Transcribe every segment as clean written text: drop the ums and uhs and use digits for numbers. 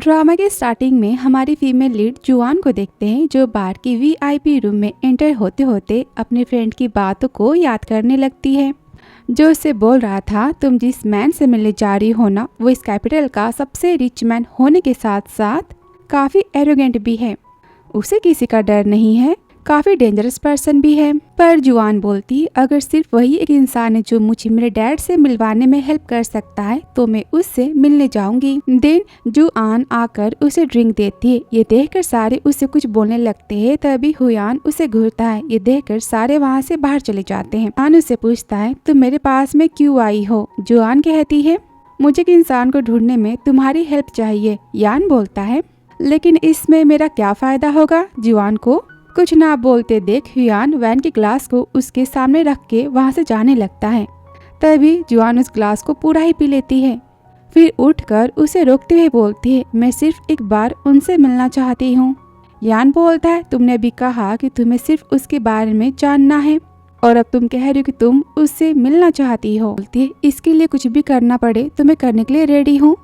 Drama के starting में हमारी फीमेल लीड जुआन को देखते हैं जो बार की वीआईपी रूम में एंटर होते होते अपने फ्रेंड की बातों को याद करने लगती है, जो उससे बोल रहा था तुम जिस मैन से मिलने जा रही हो ना वो इस कैपिटल का सबसे रिच मैन होने के साथ साथ काफी एरोगेंट भी है, उसे किसी का डर नहीं है, काफी डेंजरस पर्सन भी है। पर जुआन बोलती अगर सिर्फ वही एक इंसान है जो मुझे मेरे डैड से मिलवाने में हेल्प कर सकता है तो मैं उससे मिलने जाऊंगी। देन जुआन आकर उसे ड्रिंक देती है। ये देखकर सारे उसे कुछ बोलने लगते हैं। तभी हुयान उसे घूरता है। ये देखकर सारे वहाँ से बाहर चले जाते हैं। जुआन उससे पूछता है तुम मेरे पास में क्यों आई हो। जुआन कहती है मुझे एक इंसान को ढूंढने में तुम्हारी हेल्प चाहिए। यान बोलता है लेकिन इसमें मेरा क्या फायदा होगा। जुआन को कुछ ना बोलते देख हुयान वैन के ग्लास को उसके सामने रख के वहाँ से जाने लगता है। तभी जुआन उस ग्लास को पूरा ही पी लेती है। फिर उठकर उसे रोकते हुए बोलती है मैं सिर्फ एक बार उनसे मिलना चाहती हूँ। यान बोलता है तुमने भी कहा कि तुम्हें सिर्फ उसके बारे में जानना है और अब तुम कह रही हो कि तुम उससे मिलना चाहती हो। बोलती है इसके लिए कुछ भी करना पड़े तो मैं करने के लिए रेडी हूँ।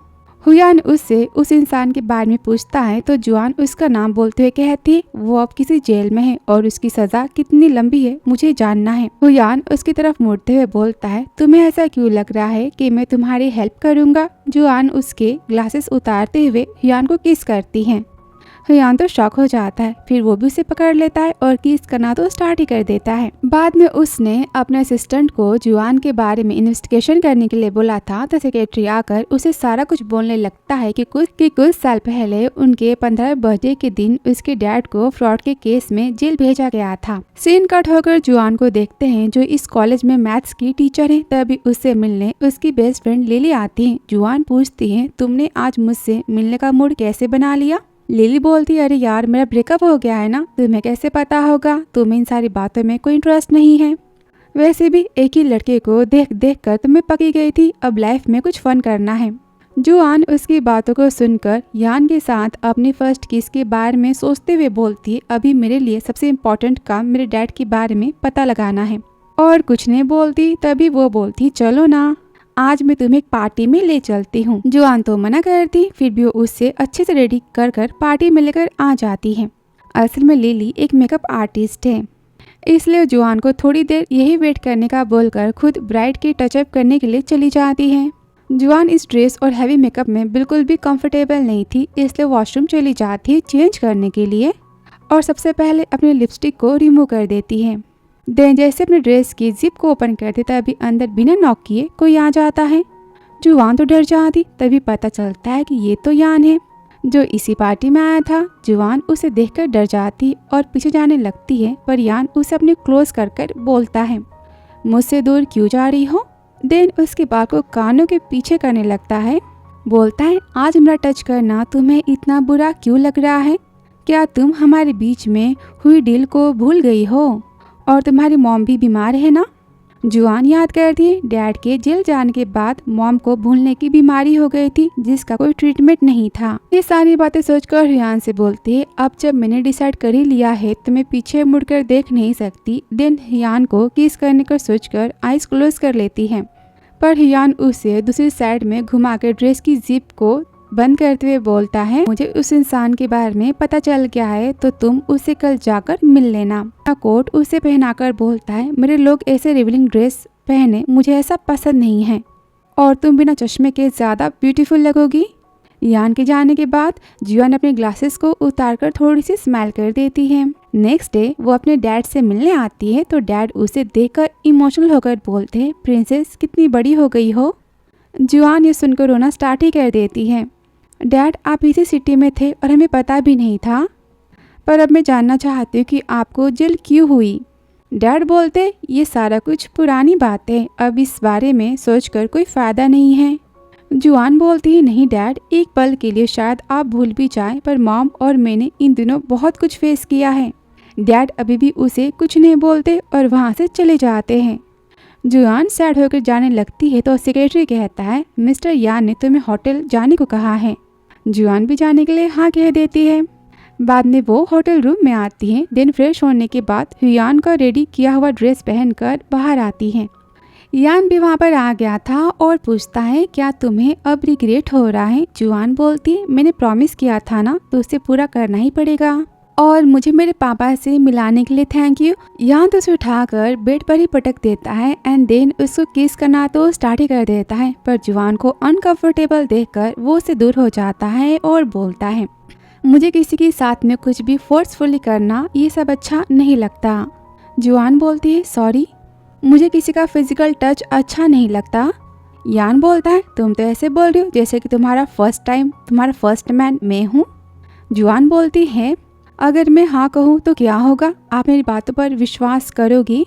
हुयान उससे उस इंसान के बारे में पूछता है तो जुआन उसका नाम बोलते हुए कहती है वो अब किसी जेल में है और उसकी सजा कितनी लंबी है मुझे जानना है। हुयान उसकी तरफ मुड़ते हुए बोलता है तुम्हें ऐसा क्यों लग रहा है कि मैं तुम्हारी हेल्प करूंगा। जुआन उसके ग्लासेस उतारते हुए हुयान को किस करती है। हुयान तो शॉक हो जाता है। फिर वो भी उसे पकड़ लेता है और किस करना तो स्टार्ट ही कर देता है। बाद में उसने अपने असिस्टेंट को जुआन के बारे में इन्वेस्टिगेशन करने के लिए बोला था तो सेक्रेटरी आकर उसे सारा कुछ बोलने लगता है कि कुछ साल पहले उनके 15 बर्थडे के दिन उसके डैड को फ्रॉड के केस में जेल भेजा गया था। सीन कट होकर जुआन को देखते हैं जो इस कॉलेज में मैथ्स की टीचर है। तभी उससे मिलने उसकी बेस्ट फ्रेंड लिली आती है। जुआन पूछती है तुमने आज मुझसे मिलने का मूड कैसे बना लिया। लिली बोलती अरे यार मेरा ब्रेकअप हो गया है ना, तुम्हें कैसे पता होगा, तुम्हें इन सारी बातों में कोई इंटरेस्ट नहीं है। वैसे भी एक ही लड़के को देख देख कर तुम्हें पकी गई थी, अब लाइफ में कुछ फन करना है। जुआन उसकी बातों को सुनकर यान के साथ अपनी फर्स्ट किस के बारे में सोचते हुए बोलती है अभी मेरे लिए सबसे इम्पोर्टेंट काम मेरे डैड के बारे में पता लगाना है। और कुछ नहीं बोलती। तभी वो बोलती चलो ना आज मैं तुम्हें एक पार्टी में ले चलती हूँ। जुआन तो मना करती फिर भी वो उससे अच्छे से रेडी कर कर पार्टी में लेकर आ जाती है। असल में लिली एक मेकअप आर्टिस्ट है इसलिए जुआन को थोड़ी देर यही वेट करने का बोलकर खुद ब्राइड की टचअप करने के लिए चली जाती है। जुआन इस ड्रेस और हैवी मेकअप में बिल्कुल भी कंफर्टेबल नहीं थी इसलिए वॉशरूम चली जाती है चेंज करने के लिए और सबसे पहले अपने लिपस्टिक को रिमूव कर देती है। देन जैसे अपने ड्रेस की जिप को ओपन करते तभी अंदर बिना नॉक किए कोई आ जाता है। जुआन तो डर जाती। तभी पता चलता है कि ये तो यान है जो इसी पार्टी में आया था। जुआन उसे देखकर डर जाती और पीछे जाने लगती है पर यान उसे अपने क्लोज कर कर बोलता है मुझसे दूर क्यों जा रही हो। देन उसके बाल को कानों के पीछे करने लगता है। बोलता है आज मेरा टच करना तुम्हें इतना बुरा क्यों लग रहा है, क्या तुम हमारे बीच में हुई डील को भूल गई हो और तुम्हारी मॉम भी बीमार है ना। जुआन याद करती है डैड के जेल जाने के बाद मॉम को भूलने की बीमारी हो गई थी जिसका कोई ट्रीटमेंट नहीं था। ये सारी बातें सोचकर हुयान से बोलती है अब जब मैंने डिसाइड कर ही लिया है तो मैं पीछे मुड़कर देख नहीं सकती। देन हुयान को किस करने का सोचकर आइज क्लोज कर लेती है पर हुयान उसे दूसरी साइड में घुमाकर ड्रेस की जिप को बंद करते हुए बोलता है मुझे उस इंसान के बारे में पता चल गया है तो तुम उसे कल जाकर मिल लेना। कोट उसे पहनाकर बोलता है मेरे लोग ऐसे रिवीलिंग ड्रेस पहने मुझे ऐसा पसंद नहीं है और तुम बिना चश्मे के ज्यादा ब्यूटीफुल लगोगी। यान के जाने के बाद जुआन अपने ग्लासेस को उतारकर थोड़ी सी स्माइल कर देती है। नेक्स्ट डे वो अपने डैड से मिलने आती है तो डैड उसे देखकर इमोशनल होकर बोलते हैं प्रिंसेस कितनी बड़ी हो गई हो। जुआन ये सुनकर रोना स्टार्ट ही कर देती है। डैड आप इसी सिटी में थे और हमें पता भी नहीं था, पर अब मैं जानना चाहती हूँ कि आपको जेल क्यों हुई। डैड बोलते ये सारा कुछ पुरानी बात है, अब इस बारे में सोचकर कोई फ़ायदा नहीं है। जुआन बोलती है नहीं डैड एक पल के लिए शायद आप भूल भी जाएं पर मॉम और मैंने इन दिनों बहुत कुछ फेस किया है। डैड अभी भी उसे कुछ नहीं बोलते और वहाँ से चले जाते हैं। जुआन सैड होकर जाने लगती है तो सेक्रेटरी कहता है मिस्टर यान ने तुम्हें होटल जाने को कहा है। जुआन भी जाने के लिए हाँ कह देती है। बाद में वो होटल रूम में आती है। दिन फ्रेश होने के बाद हुयान का रेडी किया हुआ ड्रेस पहनकर बाहर आती है। यान भी वहाँ पर आ गया था और पूछता है क्या तुम्हें अब रिग्रेट हो रहा है। जुआन बोलती है मैंने प्रॉमिस किया था ना तो उसे पूरा करना ही पड़ेगा और मुझे मेरे पापा से मिलाने के लिए थैंक यू। यान तो उसे उठाकर बेड पर ही पटक देता है एंड देन उसको किस करना तो स्टार्ट ही कर देता है, पर जुआन को अनकंफर्टेबल देखकर वो उससे दूर हो जाता है और बोलता है मुझे किसी के साथ में कुछ भी फोर्सफुली करना ये सब अच्छा नहीं लगता। जुआन बोलती है सॉरी, मुझे किसी का फिजिकल टच अच्छा नहीं लगता। यान बोलता है तुम तो ऐसे बोल रही हो जैसे कि तुम्हारा फर्स्ट मैन मैं हूँ। जुआन बोलती है अगर मैं हाँ कहूँ तो क्या होगा, आप मेरी बातों पर विश्वास करोगी।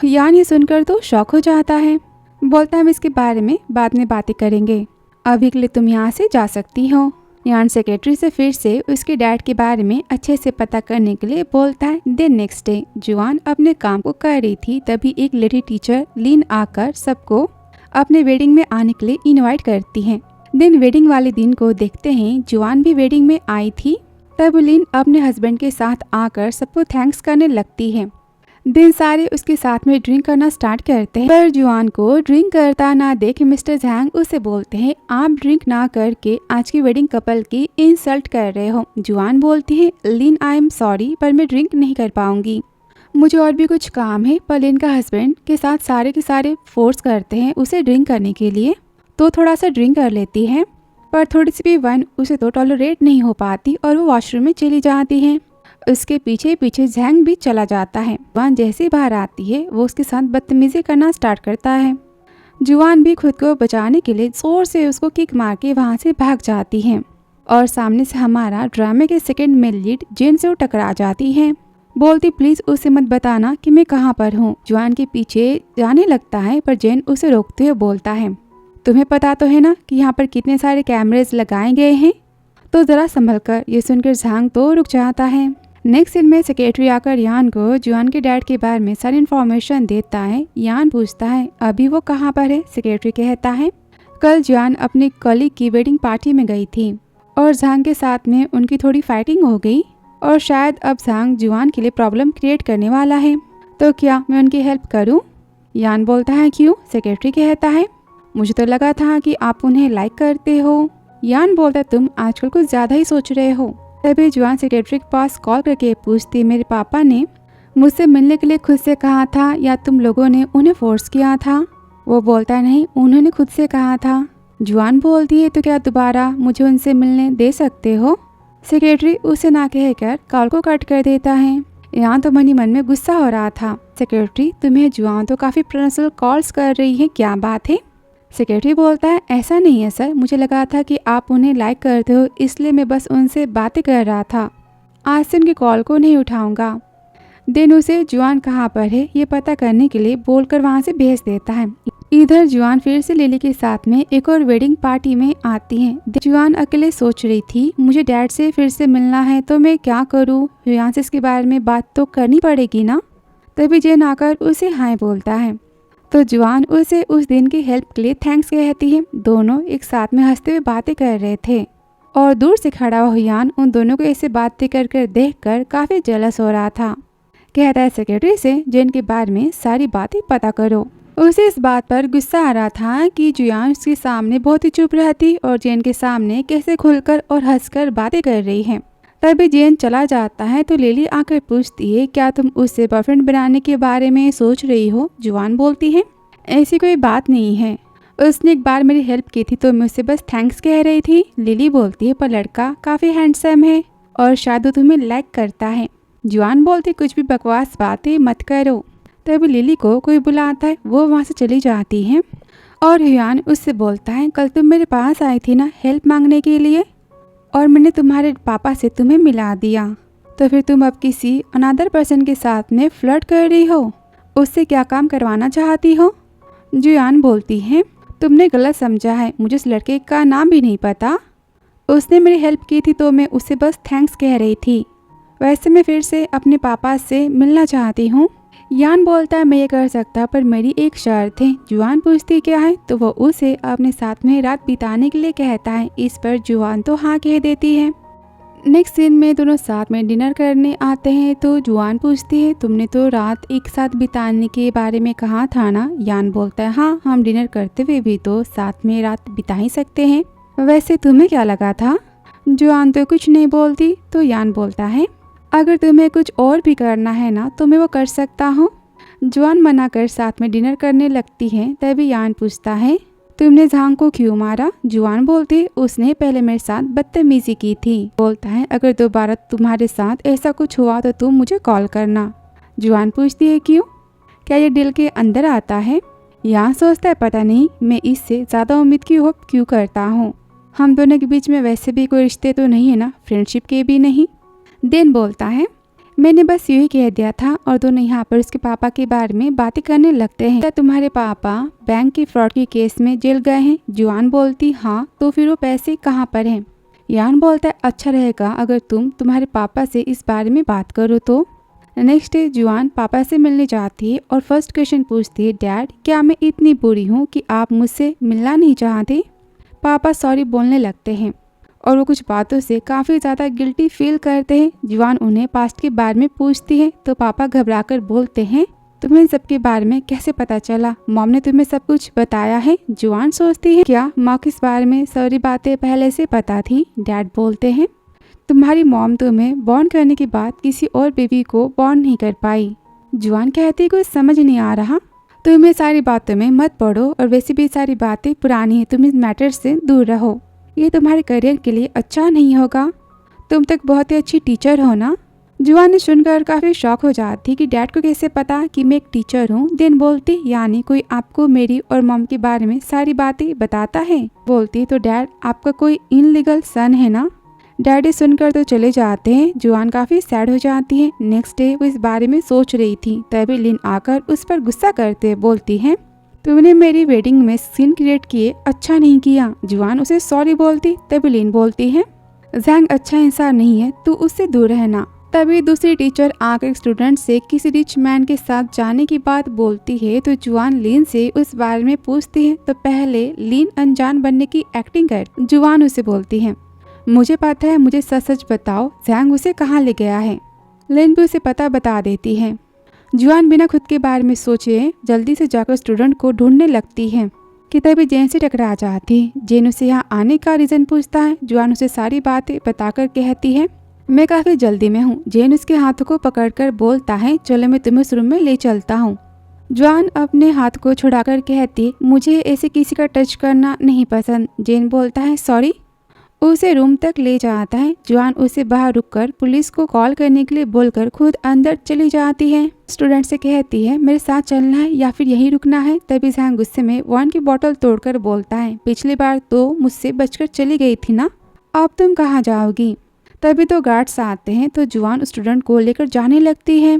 यान ये सुनकर तो शॉक हो जाता है, बोलता है हम इसके बारे में बाद में बातें करेंगे, अभी के लिए तुम यहाँ से जा सकती हो। यान सेक्रेटरी से फिर से उसके डैड के बारे में अच्छे से पता करने के लिए बोलता है। देन नेक्स्ट डे जुआन अपने काम को कर रही थी, तभी एक लेडी टीचर लीन आकर सबको अपने वेडिंग में आने के लिए इनवाइट करती है। देन वेडिंग वाले दिन को देखते हैं जुआन भी वेडिंग में आई थी, तब लीन अपने हस्बैंड के साथ आकर सबको थैंक्स करने लगती है। दिन सारे उसके साथ में ड्रिंक करना स्टार्ट करते हैं, पर जुआन को ड्रिंक करता ना देख मिस्टर जैंग उसे बोलते हैं आप ड्रिंक ना करके आज की वेडिंग कपल की इंसल्ट कर रहे हो। जुआन बोलती है लिन आई एम सॉरी पर मैं ड्रिंक नहीं कर पाऊंगी, मुझे और भी कुछ काम है। पर लिन का हस्बैंड के साथ सारे के सारे फोर्स करते हैं उसे ड्रिंक करने के लिए, तो थोड़ा सा ड्रिंक कर लेती है, पर थोड़ी सी भी वन उसे तो टॉलरेट नहीं हो पाती और वो वॉशरूम में चली जाती है। उसके पीछे पीछे जैंग भी चला जाता है। जुआन जैसे ही बाहर आती है वो उसके साथ बदतमीजी करना स्टार्ट करता है। जुआन भी खुद को बचाने के लिए जोर से उसको किक मार के वहाँ से भाग जाती है और सामने से हमारा ड्रामे के सेकंड मेल लीड जेन से वो टकरा जाती है। बोलती प्लीज उसे मत बताना कि मैं कहाँ पर हूँ। जुआन के पीछे जाने लगता है पर जेन उसे रोकते हुए बोलता है तुम्हें पता तो है ना कि यहाँ पर कितने सारे कैमरेज लगाए गए हैं, तो जरा संभल कर। ये सुनकर झांग तो रुक जाता है। नेक्स्ट सीन में सेक्रेटरी आकर यान को जुआन के डैड के बारे में सारी इन्फॉर्मेशन देता है। यान पूछता है अभी वो कहाँ पर है। सेक्रेटरी कहता है कल जुआन अपनी कलीग की वेडिंग पार्टी में गई थी और झांग के साथ में उनकी थोड़ी फाइटिंग हो गई और शायद अब झांग जुआन के लिए प्रॉब्लम क्रिएट करने वाला है, तो क्या मैं उनकी हेल्प करूँ। यान बोलता है क्यों। सेक्रेटरी कहता है मुझे तो लगा था कि आप उन्हें लाइक करते हो। यान बोलता तुम आजकल कुछ ज़्यादा ही सोच रहे हो। तभी जुआन सेक्रेटरी के पास कॉल करके पूछती मेरे पापा ने मुझसे मिलने के लिए खुद से कहा था या तुम लोगों ने उन्हें फोर्स किया था। वो बोलता नहीं उन्होंने खुद से कहा था। जुआन बोलती है तो क्या दोबारा मुझे उनसे मिलने दे सकते हो। सेक्रेटरी उसे ना कहकर कॉल को कट कर देता है। यहाँ तो मन ही मन में गुस्सा हो रहा था। सेक्रेटरी तुम्हें जुआन तो काफ़ी पर्सनल कॉल्स कर रही है, क्या बात है। सेक्रेटरी बोलता है ऐसा नहीं है सर, मुझे लगा था कि आप उन्हें लाइक करते हो इसलिए मैं बस उनसे बातें कर रहा था, आज से उनकी कॉल को नहीं उठाऊंगा। देन उसे जुआन कहाँ पर है ये पता करने के लिए बोलकर वहाँ से भेज देता है। इधर जुआन फिर से लिली के साथ में एक और वेडिंग पार्टी में आती है। जुआन अकेले सोच रही थी मुझे डैड से फिर से मिलना है तो मैं क्या करूँ, यहाँ से इसके बारे में बात तो करनी पड़ेगी ना। तभी जेन आकर उसे हाय बोलता है तो जुआन उसे उस दिन की हेल्प के लिए थैंक्स कहती है। दोनों एक साथ में हंसते हुए बातें कर रहे थे और दूर से खड़ा हुआ यान उन दोनों को ऐसे बातें कर देखकर काफ़ी जेलस हो रहा था। कहता है सेक्रेटरी से जेन के बारे में सारी बातें पता करो। उसे इस बात पर गुस्सा आ रहा था कि जुआन उसके सामने बहुत ही चुप रहती और जेन के सामने कैसे खुलकर और हंसकर बातें कर रही है। तभी जेन चला जाता है तो लिली आकर पूछती है क्या तुम उससे बॉयफ्रेंड बनाने के बारे में सोच रही हो। जुआन बोलती है ऐसी कोई बात नहीं है, उसने एक बार मेरी हेल्प की थी तो मैं उससे बस थैंक्स कह रही थी। लिली बोलती है पर लड़का काफ़ी हैंडसम है और शायद वो तुम्हें लाइक करता है। जुआन बोलती कुछ भी बकवास बातें मत करो। तभी लिली को कोई बुलाता है, वो वहाँ से चली जाती है और जुआन उससे बोलता है कल तुम मेरे पास आई थी ना हेल्प मांगने के लिए और मैंने तुम्हारे पापा से तुम्हें मिला दिया, तो फिर तुम अब किसी अनदर पर्सन के साथ में फ्लर्ट कर रही हो, उससे क्या काम करवाना चाहती हो। जुआन बोलती है तुमने गलत समझा है, मुझे उस लड़के का नाम भी नहीं पता, उसने मेरी हेल्प की थी तो मैं उसे बस थैंक्स कह रही थी, वैसे मैं फिर से अपने पापा से मिलना चाहती हूँ। यान बोलता है मैं ये कर सकता पर मेरी एक शर्त है। जुआन पूछती क्या है तो वो उसे अपने साथ में रात बिताने के लिए कहता है। इस पर जुआन तो हाँ कह देती है। नेक्स्ट सीन में दोनों साथ में डिनर करने आते हैं तो जुआन पूछती है, तुमने तो रात एक साथ बिताने के बारे में कहा था ना। यान बोलता है, हाँ, हम डिनर करते हुए भी तो साथ में रात बिता ही सकते हैं। वैसे तुम्हें क्या लगा था? जुआन तो कुछ नहीं बोलती तो यान बोलता है, अगर तुम्हें कुछ और भी करना है ना तो मैं वो कर सकता हूँ। जुआन मना कर साथ में डिनर करने लगती है। तभी यान पूछता है, तुमने झांग को क्यों मारा? जुआन बोलती, उसने पहले मेरे साथ बदतमीजी की थी। बोलता है, अगर दोबारा तुम्हारे साथ ऐसा कुछ हुआ तो तुम मुझे कॉल करना। जुआन पूछती है, क्यों? क्या ये दिल के अंदर आता है? यहाँ सोचता है, पता नहीं मैं इससे ज़्यादा उम्मीद की होप क्यों करता हूँ। हम दोनों के बीच में वैसे भी कोई रिश्ते तो नहीं है ना, फ्रेंडशिप के भी नहीं। देन बोलता है, मैंने बस यूँ ही कह दिया था और दोनों यहाँ पर उसके पापा के बारे में बातें करने लगते हैं। क्या तुम्हारे पापा बैंक की फ्रॉड के केस में जेल गए हैं? जुआन बोलती, हाँ, तो फिर वो पैसे कहाँ पर हैं? यान बोलता है, अच्छा रहेगा अगर तुम तुम्हारे पापा से इस बारे में बात करो तो। नेक्स्ट डे जुआन पापा से मिलने जाती है और फर्स्ट क्वेश्चन पूछती है, डैड, क्या मैं इतनी बुरी हूँ कि आप मुझसे मिलना नहीं चाहते? पापा सॉरी बोलने लगते हैं और वो कुछ बातों से काफ़ी ज़्यादा गिल्टी फील करते हैं। जुआन उन्हें पास्ट के बारे में पूछती है तो पापा घबराकर बोलते हैं, तुम्हें सबके बारे में कैसे पता चला? मॉम ने तुम्हें सब कुछ बताया है? जुआन सोचती है, क्या माँ किस बारे में सारी बातें पहले से पता थी? डैड बोलते हैं, तुम्हारी मॉम तुम्हें बॉर्न करने के बाद किसी और बेबी को बॉर्न नहीं कर पाई। जुआन कहती, कुछ समझ नहीं आ रहा। तुम्हें सारी बातों में मत पड़ो और वैसे भी सारी बातें पुरानी है, तुम इस मैटर से दूर रहो, ये तुम्हारे करियर के लिए अच्छा नहीं होगा। तुम तक बहुत ही अच्छी टीचर हो ना। जुआन ने सुनकर काफ़ी शॉक हो जाती कि डैड को कैसे पता कि मैं एक टीचर हूँ। देन बोलती, यानी कोई आपको मेरी और मॉम के बारे में सारी बातें बताता है? बोलती, तो डैड आपका कोई इनलीगल सन है ना? डैडी सुनकर तो चले जाते हैं। जुआन काफ़ी सैड हो जाती है। नेक्स्ट डे वो इस बारे में सोच रही थी, तभी लिन आकर उस पर गुस्सा करते बोलती है, तुमने मेरी वेडिंग में सीन क्रिएट किए, अच्छा नहीं किया। जुआन उसे सॉरी बोलती। तभी लिन बोलती है, जैंग अच्छा इंसान नहीं है, तू उससे दूर रहना। तभी दूसरी टीचर आकर स्टूडेंट से किसी रिच मैन के साथ जाने की बात बोलती है तो जुआन लिन से उस बारे में पूछती है तो पहले लिन अनजान बनने की एक्टिंग कर। जुआन उसे बोलती है, मुझे पता है, मुझे सच सच बताओ, जैंग उसे कहाँ ले गया है? लिन भी उसे पता बता देती है। जुआन बिना खुद के बारे में सोचे जल्दी से जाकर स्टूडेंट को ढूंढने लगती है कि तभी जेन से टकरा जाती। जेन उसे यहाँ आने का रीज़न पूछता है। जुआन उसे सारी बातें बताकर कहती है, मैं काफ़ी जल्दी में हूँ। जेन उसके हाथों को पकड़कर बोलता है, चलो मैं तुम्हें उस रूम में ले चलता हूँ। जुआन अपने हाथ को छुड़ाकर कहती, मुझे ऐसे किसी का टच करना नहीं पसंद। जेन बोलता है, सॉरी। उसे रूम तक ले जाता है। जुआन उसे बाहर रुककर पुलिस को कॉल करने के लिए बोलकर खुद अंदर चली जाती है। स्टूडेंट से कहती है, मेरे साथ चलना है या फिर यहीं रुकना है? तभी जैंग गुस्से में वाइन की बोतल तोड़कर बोलता है, पिछली बार तो मुझसे बचकर चली गई थी ना, अब तुम कहाँ जाओगी? तभी तो गार्ड्स आते हैं तो जुआन स्टूडेंट को लेकर जाने लगती है।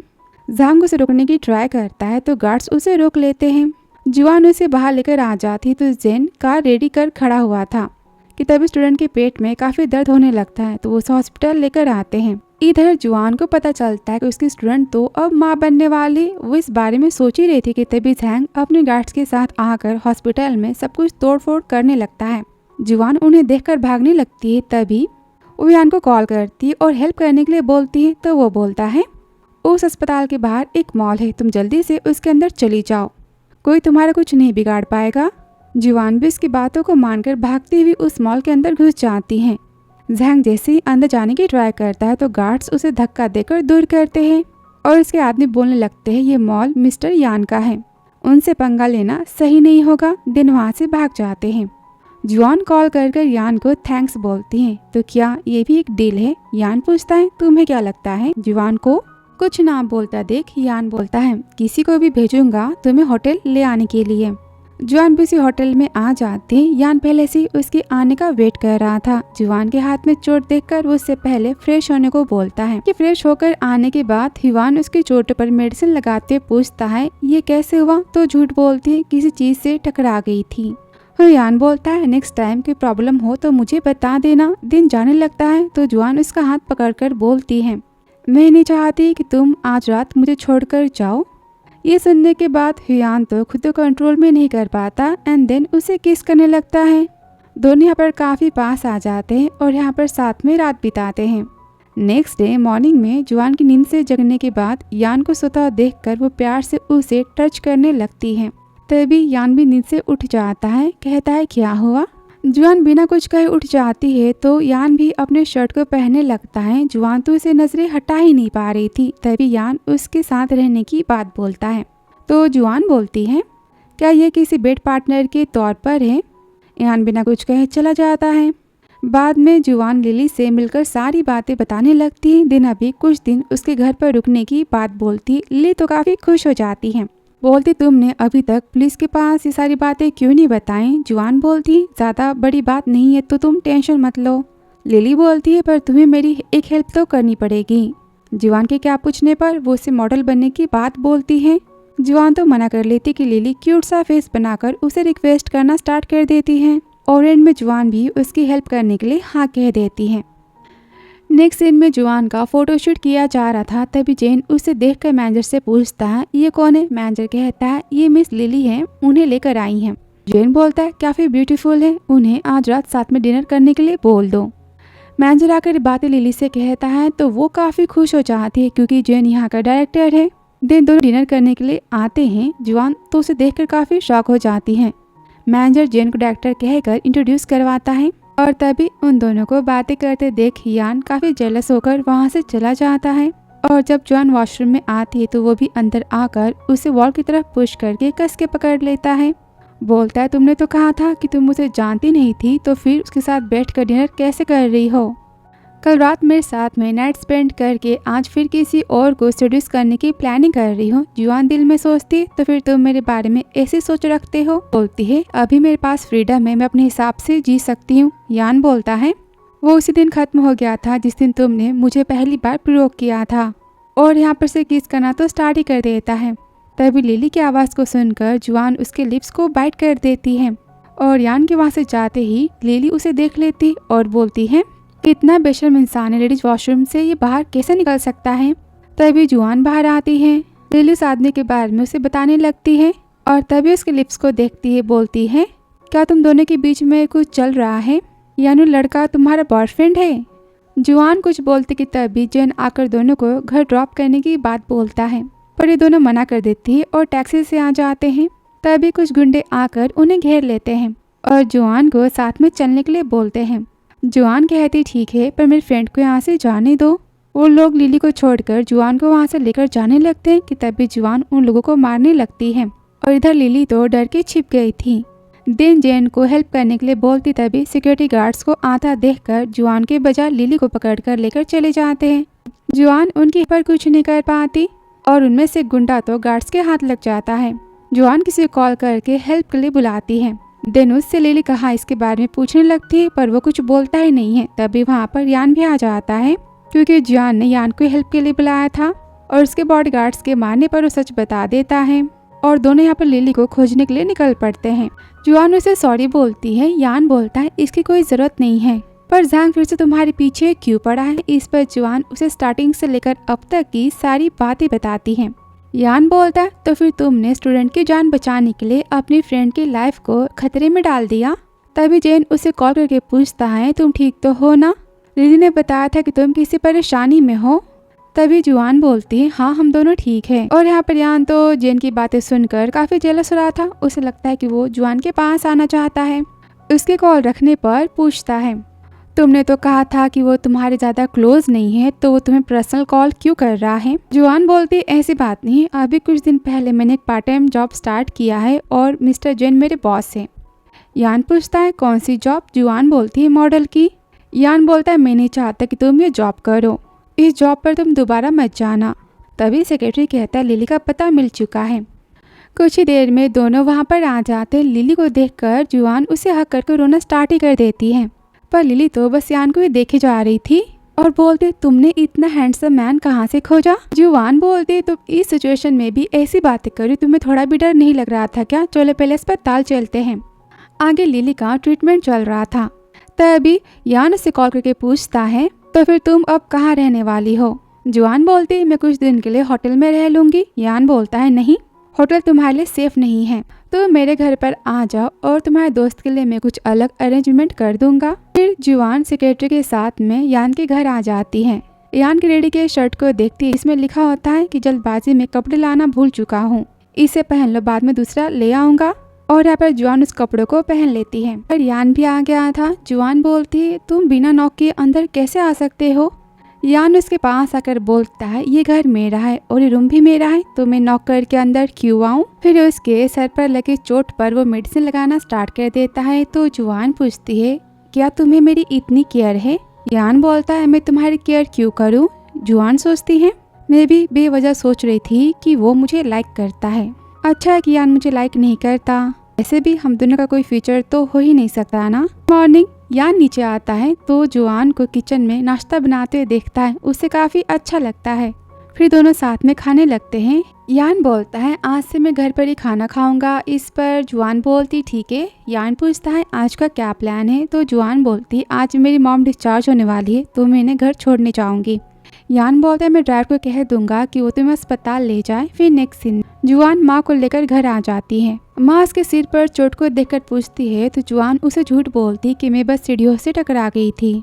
जैंग उसे रोकने की ट्राई करता है तो गार्ड्स उसे रोक लेते हैं। जुआन उसे बाहर लेकर आ जाती तो जेन कार रेडी कर खड़ा हुआ था कि तभी स्टूडेंट के पेट में काफ़ी दर्द होने लगता है तो वो उसे हॉस्पिटल लेकर आते हैं। इधर जुआन को पता चलता है कि उसकी स्टूडेंट तो अब माँ बनने वाली। वो इस बारे में सोच ही रही थी कि तभी जैंग अपने गार्ड्स के साथ आकर हॉस्पिटल में सब कुछ तोड़फोड़ करने लगता है। जुआन उन्हें देखकर भागने लगती है। तभी वो यान को कॉल करती है और हेल्प करने के लिए बोलती है तो वो बोलता है, उस अस्पताल के बाहर एक मॉल है, तुम जल्दी से उसके अंदर चली जाओ, कोई तुम्हारा कुछ नहीं बिगाड़ पाएगा। जुआन भी उसकी बातों को मानकर भागती हुई उस मॉल के अंदर घुस जाती हैं। जैंग जैसे ही अंदर जाने की ट्राई करता है तो गार्ड्स उसे धक्का देकर दूर करते हैं और उसके आदमी बोलने लगते हैं, ये मॉल मिस्टर यान का है, उनसे पंगा लेना सही नहीं होगा। दिन वहाँ से भाग जाते हैं। जुआन कॉल कर यान को थैंक्स बोलती हैं। तो क्या ये भी एक डील है? यान पूछता है, तुम्हें क्या लगता है? जुआन को कुछ ना बोलता देख यान बोलता है, किसी को भी भेजूंगा तुम्हें होटल ले आने के लिए। जुआन भी उसी होटल में आ जाते हैं। यान पहले से उसके आने का वेट कर रहा था। जुआन के हाथ में चोट देखकर वो उससे पहले फ्रेश होने को बोलता है कि फ्रेश होकर आने के बाद युवान उसकी चोट पर मेडिसिन लगाते पूछता है, ये कैसे हुआ? तो झूठ बोलती है, किसी चीज से टकरा गई थी। यान बोलता है, नेक्स्ट टाइम कोई प्रॉब्लम हो तो मुझे बता देना। दिन जाने लगता है तो जुआन उसका हाथ पकड़कर बोलती है, मैं नहीं चाहती कि तुम आज रात मुझे छोड़कर जाओ। ये सुनने के बाद हुयान तो खुद को कंट्रोल में नहीं कर पाता एंड देन उसे किस करने लगता है। दोनों यहाँ पर काफ़ी पास आ जाते हैं और यहाँ पर साथ में रात बिताते हैं। नेक्स्ट डे मॉर्निंग में जुआन की नींद से जगने के बाद यान को सोता हुआ देखकर वो प्यार से उसे टच करने लगती है। तभी यान भी नींद से उठ जाता है, कहता है क्या हुआ। जुआन बिना कुछ कहे उठ जाती है तो यान भी अपने शर्ट को पहनने लगता है। जुआन तो उसे नजरें हटा ही नहीं पा रही थी। तभी यान उसके साथ रहने की बात बोलता है तो जुआन बोलती है क्या ये किसी बेड पार्टनर के तौर पर है। यान बिना कुछ कहे चला जाता है। बाद में जुआन लिली से मिलकर सारी बातें बताने लगती है। दिन अभी कुछ दिन उसके घर पर रुकने की बात बोलती। लिली तो काफ़ी खुश हो जाती है, बोलती तुमने अभी तक पुलिस के पास ये सारी बातें क्यों नहीं बताएं। जुआन बोलती ज़्यादा बड़ी बात नहीं है तो तुम टेंशन मत लो। लिली बोलती है पर तुम्हें मेरी एक हेल्प तो करनी पड़ेगी। जुआन के क्या पूछने पर वो उसे मॉडल बनने की बात बोलती है। जुआन तो मना कर लेती कि लिली क्यूट सा फेस बनाकर उसे रिक्वेस्ट करना स्टार्ट कर देती है और एंड में जुआन भी उसकी हेल्प करने के लिए हाँ कह देती है। नेक्स्ट सीन में जुआन का फोटोशूट किया जा रहा था। तभी जेन उसे देखकर मैनेजर से पूछता है ये कौन है। मैनेजर कहता है ये मिस लिली है, उन्हें लेकर आई हैं। जेन बोलता है काफ़ी ब्यूटीफुल है, उन्हें आज रात साथ में डिनर करने के लिए बोल दो। मैनेजर आकर बातें लिली से कहता है तो वो काफ़ी खुश हो जाती है क्योंकि जेन यहाँ का डायरेक्टर है। दिन दोनों डिनर करने के लिए आते हैं। जुआन तो उसे देखकर काफ़ी शॉक हो जाती है। मैनेजर जेन को डायरेक्टर कहकर इंट्रोड्यूस करवाता है और तभी उन दोनों को बातें करते देख यान काफ़ी जेलस होकर वहाँ से चला जाता है। और जब जुआन वॉशरूम में आती है तो वो भी अंदर आकर उसे वॉल की तरफ पुश करके कस के पकड़ लेता है। बोलता है तुमने तो कहा था कि तुम उसे जानती नहीं थी तो फिर उसके साथ बैठकर डिनर कैसे कर रही हो। कल रात मेरे साथ में नाइट स्पेंड करके आज फिर किसी और को सेड्यूस करने की प्लानिंग कर रही हो। जुआन दिल में सोचती तो फिर तुम मेरे बारे में ऐसी सोच रखते हो। बोलती है अभी मेरे पास फ्रीडम है, मैं अपने हिसाब से जी सकती हूँ। यान बोलता है वो उसी दिन खत्म हो गया था जिस दिन तुमने मुझे पहली बार प्रयोग किया था और यहाँ पर से किस करना तो स्टार्ट ही कर देता है। तभी लिली की आवाज़ को सुनकर जुआन उसके लिप्स को बाइट कर देती है और यान के वहाँ से जाते ही लिली उसे देख लेती और बोलती है कितना बेशर्म इंसान है, लेडीज वॉशरूम से ये बाहर कैसे निकल सकता है। तभी जुआन बाहर आती है। लिली उस आदमी के बारे में उसे बताने लगती है और तभी उसके लिप्स को देखती है। बोलती है क्या तुम दोनों के बीच में कुछ चल रहा है, यानी लड़का तुम्हारा बॉयफ्रेंड है। जुआन कुछ बोलते कि तभी जेन आकर दोनों को घर ड्रॉप करने की बात बोलता है पर ये दोनों मना कर देती है और टैक्सी से आ जाते हैं। तभी कुछ गुंडे आकर उन्हें घेर लेते हैं और जुआन को साथ में चलने के लिए बोलते हैं। जुआन कहती ठीक है पर मेरे फ्रेंड को यहाँ से जाने दो। वो लोग लिली को छोड़कर जुआन को वहाँ से लेकर जाने लगते हैं कि तभी जुआन उन लोगों को मारने लगती है और इधर लिली तो डर के छिप गई थी। दिन जेन को हेल्प करने के लिए बोलती तभी सिक्योरिटी गार्ड्स को आता देखकर जुआन के बजाय लिली को पकड़कर लेकर चले जाते हैं। जुआन उनकी पर कुछ नहीं कर पाती और उनमें से गुंडा तो गार्ड्स के हाथ लग जाता है। जुआन किसी को कॉल करके हेल्प के लिए बुलाती है। दिन उससे लिली कहा इसके बारे में पूछने लगती है पर वो कुछ बोलता ही नहीं है। तभी वहाँ पर यान भी आ जाता है क्योंकि जुआन ने यान को हेल्प के लिए बुलाया था और उसके बॉडीगार्ड्स के मारने पर वो सच बता देता है और दोनों यहाँ पर लिली को खोजने के लिए निकल पड़ते हैं। जुआन उसे सॉरी बोलती है। यान बोलता है इसकी कोई जरूरत नहीं है पर जांग फिर से तुम्हारे पीछे क्यों पड़ा है। इस पर जुआन उसे स्टार्टिंग से लेकर अब तक की सारी बातें बताती है। यान बोलता है तो फिर तुमने स्टूडेंट की जान बचाने के लिए अपनी फ्रेंड की लाइफ को खतरे में डाल दिया। तभी जेन उसे कॉल करके पूछता है तुम ठीक तो हो ना। लिली ने बताया था कि तुम किसी परेशानी में हो। तभी जुआन बोलती है हाँ हम दोनों ठीक हैं। और यहाँ पर यान तो जेन की बातें सुनकर काफ़ी जेलस हो रहा था। उसे लगता है कि वो जुआन के पास आना चाहता है। उसके कॉल रखने पर पूछता है तुमने तो कहा था कि वो तुम्हारे ज़्यादा क्लोज नहीं है तो वो तुम्हें पर्सनल कॉल क्यों कर रहा है। जुआन बोलती ऐसी बात नहीं है, अभी कुछ दिन पहले मैंने एक पार्ट टाइम जॉब स्टार्ट किया है और मिस्टर जेन मेरे बॉस हैं। यान पूछता है कौन सी जॉब। जुआन बोलती है मॉडल की। यान बोलता है मैं नहीं चाहता कि तुम ये जॉब करो, इस जॉब पर तुम दोबारा मत जाना। तभी सेक्रेटरी कहता है लिली का पता मिल चुका है। कुछ ही देर में दोनों वहाँ पर आ जाते। लिली को देखकर जुआन उसे हक करके रोना स्टार्ट ही कर देती है पर लिली तो बस यान को ही देखे जा रही थी और बोलते तुमने इतना हैंडसम मैन कहाँ से खोजा। जुआन बोलते तुम इस सिचुएशन में भी ऐसी बातें करी, तुम्हें थोड़ा भी डर नहीं लग रहा था क्या। चलो पहले अस्पताल चलते हैं। आगे लिली का ट्रीटमेंट चल रहा था। तभी यान उसे कॉल करके पूछता है तो फिर तुम अब कहाँ रहने वाली हो। जुआन बोलती मैं कुछ दिन के लिए होटल में रह लूंगी। यान बोलता है नहीं, होटल तुम्हारे लिए सेफ नहीं है, तो मेरे घर पर आ जाओ और तुम्हारे दोस्त के लिए मैं कुछ अलग अरेंजमेंट कर दूंगा। फिर जुआन सेक्रेटरी के साथ में यान के घर आ जाती है। यान की रेडी के शर्ट को देखती है, इसमें लिखा होता है कि जल्दबाजी में कपड़े लाना भूल चुका हूँ, इसे पहन लो, बाद में दूसरा ले आऊंगा। और यहाँ पर जुआन उस कपड़ों को पहन लेती है। पर यान भी आ गया था। जुआन बोलती है, तुम बिना नॉक के अंदर कैसे आ सकते हो? यान उसके पास आकर बोलता है, ये घर मेरा है और ये रूम भी मेरा है, तो मैं नॉक करके अंदर क्यों आऊं? फिर उसके सर पर लगे चोट पर वो मेडिसिन लगाना स्टार्ट कर देता है। तो जुआन पूछती है, क्या तुम्हें मेरी इतनी केयर है? यान बोलता है, मैं तुम्हारी केयर क्यों करूं? जुआन सोचती है, मैं भी बेवजह सोच रही थी कि वो मुझे लाइक करता है। अच्छा है कि यान मुझे लाइक नहीं करता, ऐसे भी हम दोनों का कोई फ्यूचर तो हो ही नहीं सकता ना। मॉर्निंग यान नीचे आता है तो जुआन को किचन में नाश्ता बनाते हुए देखता है, उसे काफी अच्छा लगता है। फिर दोनों साथ में खाने लगते हैं। यान बोलता है, आज से मैं घर पर ही खाना खाऊंगा। इस पर जुआन बोलती, ठीक है। यान पूछता है, आज का क्या प्लान है? तो जुआन बोलती, आज मेरी मॉम डिस्चार्ज होने वाली है, तो मैं इन्हें घर छोड़ने जाऊंगी। यान बोलता है, मैं ड्राइवर को कह दूंगा कि वो तुम्हें अस्पताल ले जाए। फिर नेक्स्ट सीन जुआन माँ को लेकर घर आ जाती है। माँ उसके सिर पर चोट को देखकर पूछती है, तो जुआन उसे झूठ बोलती कि मैं बस सीढ़ियों से टकरा गई थी।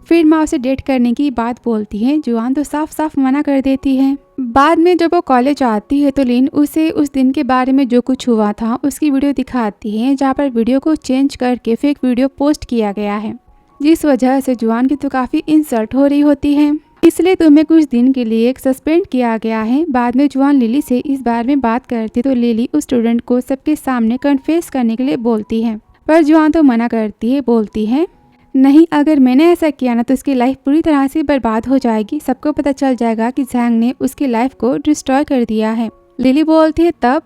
फिर माँ उसे डेट करने की बात बोलती है। जुआन तो साफ साफ मना कर देती है। बाद में जब वो कॉलेज आती है तो लिन उसे उस दिन के बारे में जो कुछ हुआ था उसकी वीडियो दिखाती है, जहाँ पर वीडियो को चेंज करके फेक वीडियो पोस्ट किया गया है, जिस वजह से जुआन की तो काफी इंसल्ट हो रही होती है। इसलिए तुम्हें कुछ दिन के लिए सस्पेंड किया गया है। बाद में जुआन लिली से इस बारे में बात करती तो लिली उस स्टूडेंट को सबके सामने कन्फेस करने के लिए बोलती है, पर जुआन तो मना करती है, बोलती है नहीं, अगर मैंने ऐसा किया ना तो उसकी लाइफ पूरी तरह से बर्बाद हो जाएगी। सबको पता चल जाएगा कि जैंग ने उसकी लाइफ को डिस्ट्रॉय कर दिया है। लिली बोलती है, तब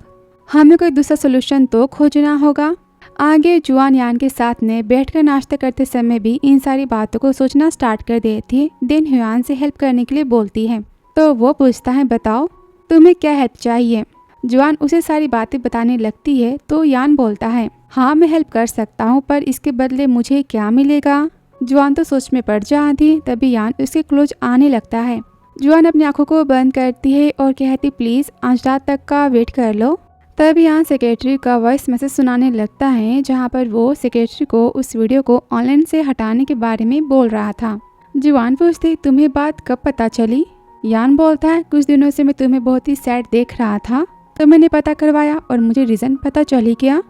हमें कोई दूसरा सोल्यूशन तो खोजना होगा। आगे जुआन यान के साथ में बैठकर नाश्ता करते समय भी इन सारी बातों को सोचना स्टार्ट कर देती है। देन ह्युआन से हेल्प करने के लिए बोलती है, तो वो पूछता है, बताओ तुम्हें क्या हेल्प चाहिए? जुआन उसे सारी बातें बताने लगती है। तो यान बोलता है, हाँ मैं हेल्प कर सकता हूँ, पर इसके बदले मुझे क्या मिलेगा? जुआन तो सोच में पड़ जाती। तभी यान उसके क्लोज आने लगता है। जुआन अपनी आंखों को बंद करती है और कहती, प्लीज आज रात तक का वेट कर लो। तब यहाँ सेक्रेटरी का वॉइस मैसेज सुनाने लगता है, जहाँ पर वो सेक्रेटरी को उस वीडियो को ऑनलाइन से हटाने के बारे में बोल रहा था। जुआन पूछती, तुम्हें बात कब पता चली? यान बोलता है, कुछ दिनों से मैं तुम्हें बहुत ही सैड देख रहा था, तो मैंने पता करवाया और मुझे रीजन पता चल ही गया।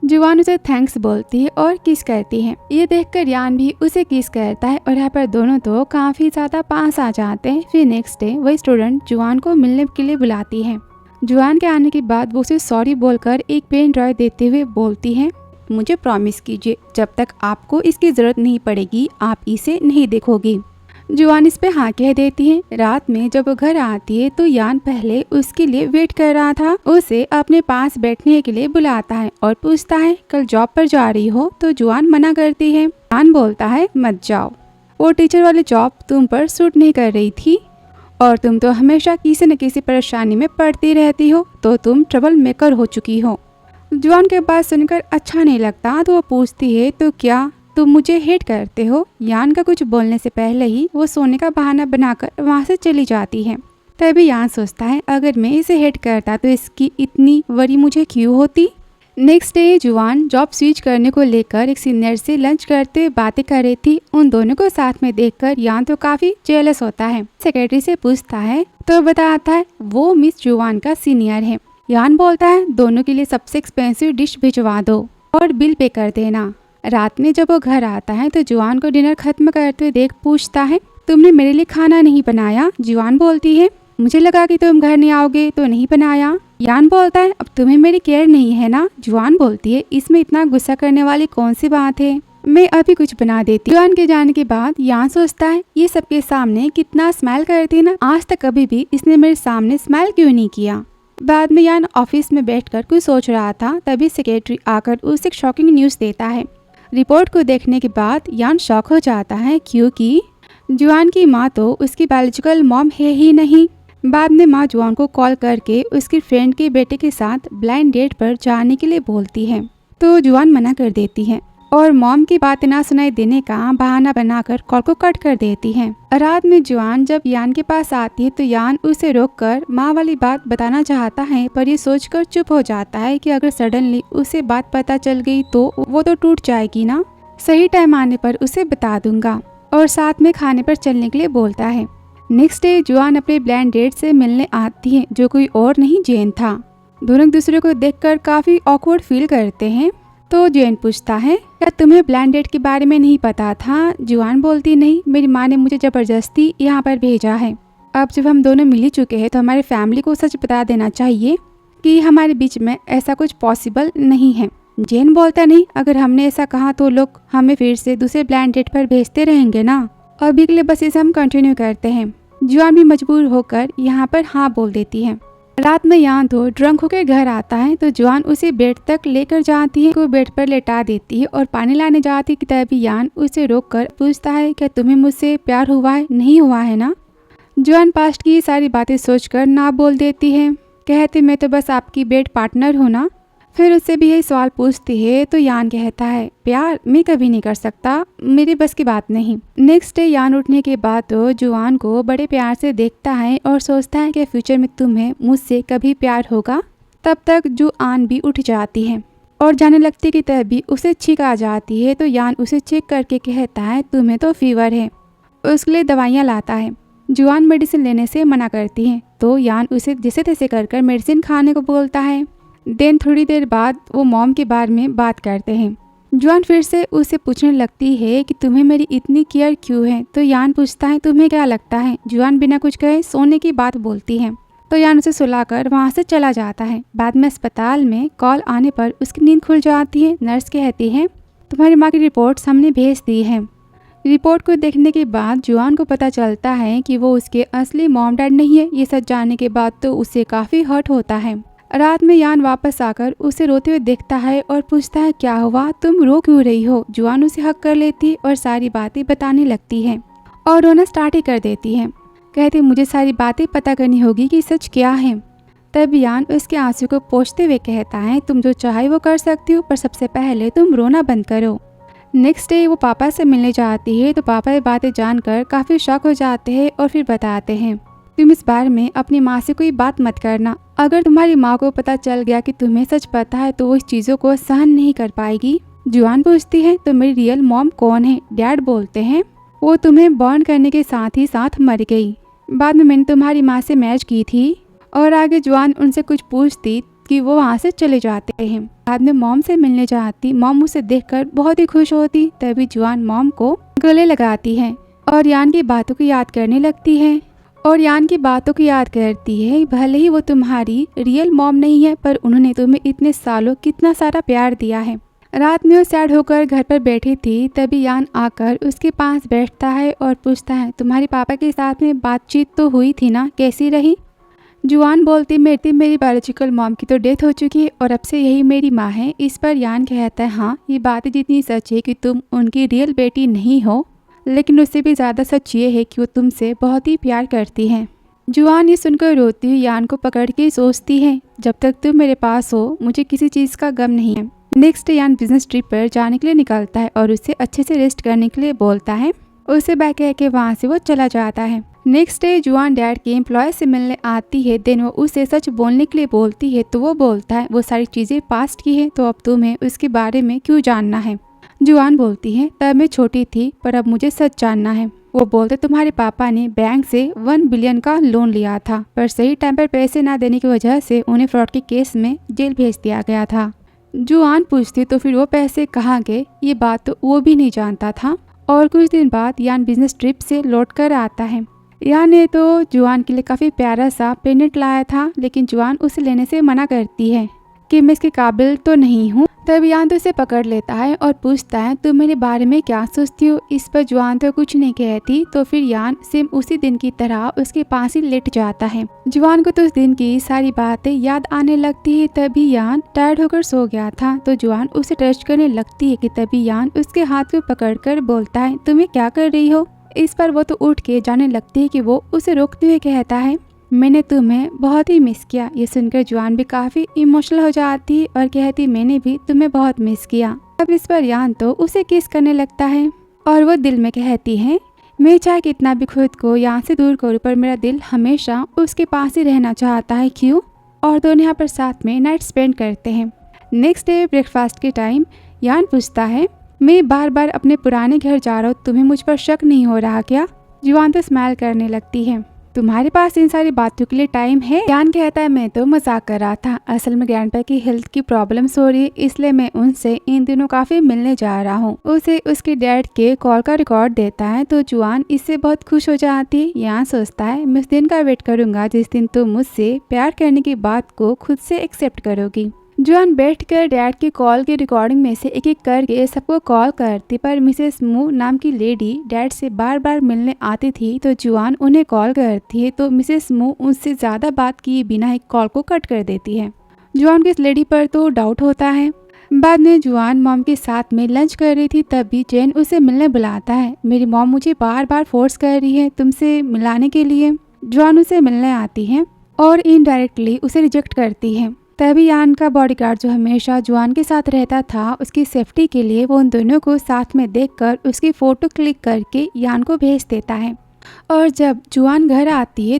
जुआन उसे थैंक्स बोलती है और किस करती है। ये देखकर यान भी उसे किस करता है और यहाँ पर दोनों तो काफी ज्यादा पास आ जाते हैं। फिर नेक्स्ट डे वही स्टूडेंट जुआन को मिलने के लिए बुलाती है। जुआन के आने के बाद वो उसे सॉरी बोलकर एक पेन ड्राइव देते हुए बोलती है, मुझे प्रॉमिस कीजिए जब तक आपको इसकी जरूरत नहीं पड़ेगी आप इसे नहीं देखोगी। जुआन इस पे हाँ कह देती है। रात में जब वो घर आती है तो यान पहले उसके लिए वेट कर रहा था। उसे अपने पास बैठने के लिए बुलाता है और पूछता है, कल जॉब पर जा रही हो? तो जुआन मना करती है। यान बोलता है, मत जाओ, वो टीचर वाली जॉब तुम पर सूट नहीं कर रही थी और तुम तो हमेशा किसी न किसी परेशानी में पड़ती रहती हो, तो तुम ट्रबल मेकर हो चुकी हो। जुआन के बात सुनकर अच्छा नहीं लगता तो वो पूछती है, तो क्या तुम मुझे हेट करते हो? यान का कुछ बोलने से पहले ही वो सोने का बहाना बनाकर वहाँ से चली जाती है। तभी यान सोचता है, अगर मैं इसे हेट करता तो इसकी इतनी वरी मुझे क्यों होती। नेक्स्ट डे जुआन जॉब स्विच करने को लेकर एक सीनियर से लंच करते हुए बातें कर रही थी। उन दोनों को साथ में देखकर यान तो काफी जेलस होता है। सेक्रेटरी से पूछता है तो बताता है वो मिस जुआन का सीनियर है। यान बोलता है, दोनों के लिए सबसे एक्सपेंसिव डिश भिजवा दो और बिल पे कर देना। रात में जब वो घर आता है तो जुआन को डिनर खत्म करते हुए देख पूछता है, तुमने मेरे लिए खाना नहीं बनाया? जुआन बोलती है, मुझे लगा कि तुम घर नहीं आओगे तो नहीं बनाया। यान बोलता है, अब तुम्हें मेरी केयर नहीं है ना? जुआन बोलती है, इसमें इतना गुस्सा करने वाली कौन सी बात है, मैं अभी कुछ बना देती। जुआन के जाने के बाद यान सोचता है, ये सबके सामने कितना स्माइल करती ना, आज तक कभी भी इसने मेरे सामने स्माइल क्यों नहीं किया। बाद में यान ऑफिस में बैठकर कुछ सोच रहा था, तभी सेक्रेटरी आकर उसे एक शॉकिंग न्यूज देता है। रिपोर्ट को देखने के बाद यान शॉक हो जाता है, क्योंकि जुआन की माँ तो उसकी बायोलॉजिकल मॉम है ही नहीं। बाद में माँ जुआन को कॉल करके उसकी फ्रेंड के बेटे के साथ ब्लाइंड डेट पर जाने के लिए बोलती है, तो जुआन मना कर देती है और मॉम की बातें ना सुनाई देने का बहाना बनाकर कॉल को कट कर देती है। रात में जुआन जब यान के पास आती है तो यान उसे रोककर माँ वाली बात बताना चाहता है, पर ये सोचकर चुप हो जाता है कि अगर सडनली उसे बात पता चल गई तो वो तो टूट जाएगी ना। सही टाइम आने पर उसे बता दूंगा, और साथ में खाने पर चलने के लिए बोलता है। नेक्स्ट डे जुआन अपने ब्लाइंड डेट से मिलने आती है, जो कोई और नहीं जेन था। दोनों एक दूसरे को देखकर काफी ऑकवर्ड फील करते हैं। तो जेन पूछता है, क्या तुम्हें ब्लाइंड डेट के बारे में नहीं पता था? जुआन बोलती, नहीं, मेरी माँ ने मुझे जबरदस्ती यहाँ पर भेजा है। अब जब हम दोनों मिल ही चुके हैं तो हमारी फैमिली को सच बता देना चाहिए कि हमारे बीच में ऐसा कुछ पॉसिबल नहीं है। जेन बोलता, नहीं, अगर हमने ऐसा कहा तो लोग हमें फिर से दूसरे ब्लाइंड डेट पर भेजते रहेंगे ना। अभी के लिए बस इसे हम कंटिन्यू करते हैं। जुआन भी मजबूर होकर यहाँ पर हाँ बोल देती है। रात में यान तो ड्रंक होकर घर आता है तो जुआन उसे बेड तक लेकर जाती है, को बेड पर लेटा देती है और पानी लाने जाती है कि तभी यान उसे रोककर पूछता है, क्या तुम्हें मुझसे प्यार हुआ है? नहीं हुआ है ना। जुआन पास्ट की सारी बातें सोचकर ना बोल देती है, कहती, मैं तो बस आपकी बेड पार्टनर हूँ ना। फिर उससे भी यही सवाल पूछती है तो यान कहता है, प्यार मैं कभी नहीं कर सकता, मेरी बस की बात नहीं। नेक्स्ट डे यान उठने के बाद तो जुआन को बड़े प्यार से देखता है और सोचता है कि फ्यूचर में तुम्हें मुझसे कभी प्यार होगा। तब तक जुआन भी उठ जाती है और जाने लगती कि तभी उसे छींक आ जाती है तो यान उसे चेक करके कहता है, तुम्हें तो फीवर है। उसके लिए दवाइयाँ लाता है। जुआन मेडिसिन लेने से मना करती है तो यान उसे जैसे तैसे कर मेडिसिन खाने को बोलता है। देन थोड़ी देर बाद वो मॉम के बारे में बात करते हैं। जुआन फिर से उसे पूछने लगती है कि तुम्हें मेरी इतनी केयर क्यों है। तो यान पूछता है, तुम्हें क्या लगता है? जुआन बिना कुछ कहे सोने की बात बोलती है तो यान उसे सुलाकर वहाँ से चला जाता है। बाद में अस्पताल में कॉल आने पर उसकी नींद खुल जाती है। नर्स कहती है, तुम्हारी माँ की रिपोर्ट्स हमने भेज दी है। रिपोर्ट को देखने के बाद जुआन को पता चलता है कि वो उसके असली मॉम डैड नहीं है। ये सच जानने के बाद तो उसे काफ़ी हर्ट होता है। रात में यान वापस आकर उसे रोते हुए देखता है और पूछता है, क्या हुआ, तुम रो क्यों रही हो? जुआन उसे हक कर लेती और सारी बातें बताने लगती है और रोना स्टार्ट ही कर देती है। कहती, मुझे सारी बातें पता करनी होगी कि सच क्या है। तब यान उसके आंसू को पोंछते हुए कहता है, तुम जो चाहे वो कर सकती हो, पर सबसे पहले तुम रोना बंद करो। नेक्स्ट डे वो पापा से मिलने जाती है तो पापा ये बातें जानकर काफ़ी शॉक हो जाते हैं और फिर बताते हैं, तुम इस बारे में अपनी माँ से कोई बात मत करना। अगर तुम्हारी माँ को पता चल गया कि तुम्हें सच पता है तो वो इस चीज़ों को सहन नहीं कर पाएगी। जुआन पूछती है, तो मेरी रियल मॉम कौन है? डैड बोलते हैं, वो तुम्हें बॉर्न करने के साथ ही साथ मर गई। बाद में मैंने तुम्हारी माँ से मैच की थी। और आगे जुआन उनसे कुछ पूछती कि वो वहाँ से चले जाते हैं। बाद में मॉम से मिलने जाती। मॉम उसे देखकर बहुत ही खुश होती। तभी जुआन मॉम को गले लगाती है और यान की बातों को याद करने लगती है और यान की बातों को याद करती है, भले ही वो तुम्हारी रियल मॉम नहीं है पर उन्होंने तुम्हें इतने सालों कितना सारा प्यार दिया है। रात में वो सैड होकर घर पर बैठी थी तभी यान आकर उसके पास बैठता है और पूछता है, तुम्हारे पापा के साथ में बातचीत तो हुई थी ना, कैसी रही? जुआन बोलती, मेरी बायोलॉजिकल मॉम की तो डेथ हो चुकी है और अब से यही मेरी माँ है। इस पर यान कहता है, हाँ, ये बात जितनी सच है कि तुम उनकी रियल बेटी नहीं हो, लेकिन उससे भी ज़्यादा सच ये है कि वो तुमसे बहुत ही प्यार करती है। जुआन ये सुनकर रोती हुई यान को पकड़ के सोचती है, जब तक तुम मेरे पास हो मुझे किसी चीज़ का गम नहीं है। नेक्स्ट यान बिजनेस ट्रिप पर जाने के लिए निकलता है और उसे अच्छे से रेस्ट करने के लिए बोलता है। उसे बैग कह के वहाँ से वो चला जाता है। नेक्स्ट डे जुआन डैड के एम्प्लॉय से मिलने आती है। देन वो उसे सच बोलने के लिए बोलती है तो वो बोलता है, वो सारी चीज़ें पास्ट की है तो अब तुम्हें उसके बारे में क्यों जानना है? जुआन बोलती है, तब मैं छोटी थी पर अब मुझे सच जानना है। वो बोलते, तुम्हारे पापा ने बैंक से 1 बिलियन का लोन लिया था पर सही टाइम पर पैसे ना देने की वजह से उन्हें फ्रॉड के केस में जेल भेज दिया गया था। जुआन पूछती, तो फिर वो पैसे कहाँ गए? ये बात तो वो भी नहीं जानता था। और कुछ दिन बाद यान बिजनेस ट्रिप से लौट कर आता है। यान ने तो जुआन के लिए काफ़ी प्यारा सा पेंडेंट लाया था, लेकिन जुआन उसे लेने से मना करती है कि मैं इसके काबिल तो नहीं हूँ। तब यान तो उसे पकड़ लेता है और पूछता है, तुम मेरे बारे में क्या सोचती हो? इस पर जुआन तो कुछ नहीं कहती। तो फिर यान सेम उसी दिन की तरह उसके पास ही लेट जाता है। जुआन को तो उस दिन की सारी बातें याद आने लगती है। तभी यान टायर्ड होकर सो गया था तो जुआन उसे टच करने लगती है कि तभी यान उसके हाथ को पकड़कर बोलता है, तुम्हें क्या कर रही हो? इस पर वो तो उठ के जाने लगती है कि वो उसे रोकते हुए कहता है, मैंने तुम्हें बहुत ही मिस किया। ये सुनकर जुआन भी काफ़ी इमोशनल हो जाती है और कहती, मैंने भी तुम्हें बहुत मिस किया। अब इस पर यान तो उसे किस करने लगता है और वो दिल में कहती है, मैं चाहे कितना भी खुद को यहाँ से दूर करूँ पर मेरा दिल हमेशा उसके पास ही रहना चाहता है। क्यों? और दोनों यहाँ पर साथ में नाइट स्पेंड करते हैं। नेक्स्ट डे ब्रेकफास्ट के टाइम यान पूछता है, मैं बार बार अपने पुराने घर जा रहा हूँ, तुम्हें मुझ पर शक नहीं हो रहा क्या? जुआन तो स्माइल करने लगती है, तुम्हारे पास इन सारी बातों के लिए टाइम है? यान कहता है, मैं तो मजाक कर रहा था, असल में ग्रैंडपा की हेल्थ की प्रॉब्लम्स हो रही है, इसलिए मैं उनसे इन दिनों काफी मिलने जा रहा हूँ। उसे उसके डैड के कॉल का रिकॉर्ड देता है तो जुआन इससे बहुत खुश हो जाती है। यान सोचता है, मैं उस दिन का वेट करूंगा जिस दिन तुम मुझसे प्यार करने की बात को खुद से एक्सेप्ट करोगी। जुआन बैठकर डैड की कॉल की रिकॉर्डिंग में से एक एक करके सबको कॉल करती, पर मिसेस मू नाम की लेडी डैड से बार बार मिलने आती थी तो जुआन उन्हें कॉल करती है तो मिसेस मू उनसे ज़्यादा बात किए बिना एक कॉल को कट कर देती है। जुआन को इस लेडी पर तो डाउट होता है। बाद में जुआन मॉम के साथ में लंच कर रही थी तभी जेन उसे मिलने बुलाता है, मेरी मॉम मुझे बार बार फोर्स कर रही है तुमसे मिलाने के लिए। जुआन उसे मिलने आती है और इनडायरेक्टली उसे रिजेक्ट करती है। तभी यान का बॉडीगार्ड जो हमेशा जुआन के साथ रहता था, उसकी सेफ्टी के लिए वो उन दोनों को साथ में देखकर उसकी फोटो क्लिक करके यान को भेज देता है। और जब जुआन घर आती है